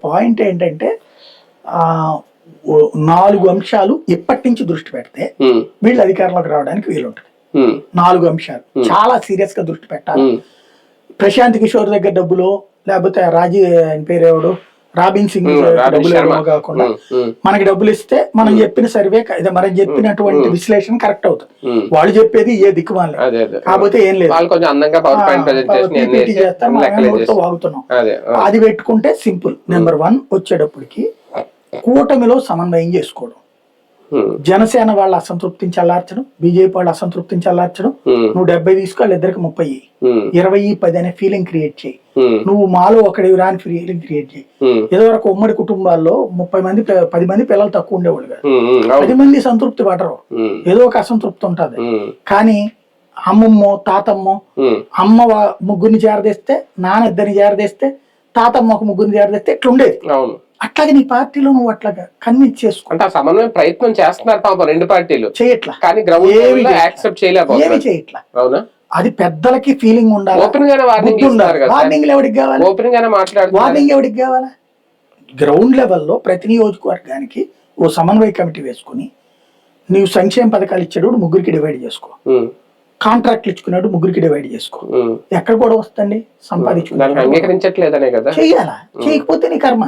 Point ఏంటంటే 4 అంశాలు ఇప్పటి నుంచి దృష్టి పెడితే వీళ్ళు అధికారంలోకి రావడానికి వీలుంటుంది. 4 అంశాలు చాలా సీరియస్ గా దృష్టి పెట్టాలి. ప్రశాంత్ కిషోర్ దగ్గర డబ్బులు, లేకపోతే పేరేవాడు రాబిన్ సింగ్ డబ్బులు కాకుండా మనకి డబ్బులు ఇస్తే మనం చెప్పిన సర్వే మనం చెప్పినటువంటి విశ్లేషణ కరెక్ట్ అవుతుంది. వాళ్ళు చెప్పేది ఏ దిక్కుమాలి కాకపోతే ఏం లేదు, వాగుతున్నాం. అది పెట్టుకుంటే సింపుల్. నెంబర్ 1 వచ్చేటప్పటికి కూటమిలో సమన్వయం చేసుకోవడం. జనసేన వాళ్ళ అసంతృప్తిని చల్లార్చడం, బీజేపీ వాళ్ళ అసంతృప్తిని చల్లార్చడం. నువ్వు 70 తీసుకో, వాళ్ళిద్దరికి 30, 20-10 అనే ఫీలింగ్ క్రియేట్ చేయి. నువ్వు మాలో ఒకటి రాని ఫీలింగ్ క్రియేట్ చేయి. ఏదో వరకు ఉమ్మడి కుటుంబాల్లో 10 మంది పిల్లలు తక్కువ ఉండేవాళ్ళు కాదు. 10 మంది సంతృప్తి పడరు, ఏదో ఒక అసంతృప్తి ఉంటది. కానీ అమ్మమ్మో తాతమ్మో, అమ్మ ముగ్గురిని చేరదేస్తే, నాన్న 2 చేరదేస్తే, తాతమ్మ ఒక 3 చేరదేస్తే ఇట్లుండేది. అట్లాగే నీ పార్టీలో నువ్వు అట్లాగా కన్విన్స్ చేసుకుంటా సమన్వయ ప్రయత్నం చేస్తున్నారు పాపం 2 పార్టీలు, చేయట్లా, ఏమి చేయట్లా. అది పెద్దలకి ఫీలింగ్ ఉండాలి. వార్నింగ్ ఎవరికి కావాలి? వార్నింగ్ ఎవరికి కావాలా? గ్రౌండ్ లెవెల్లో ప్రతి నియోజకవర్గానికి ఓ సమన్వయ కమిటీ వేసుకుని, నీవు సంక్షేమ పథకాలు ఇచ్చేటప్పుడు 3కి డివైడ్ చేసుకో, కాంట్రాక్ట్లు ఇచ్చుకున్నాడు 3కి డివైడ్ చేసుకో. ఎక్కడ కూడా వస్తుంది సంపాదించుకుని చెయ్యాలా? చేయకపోతే నీ కర్మ.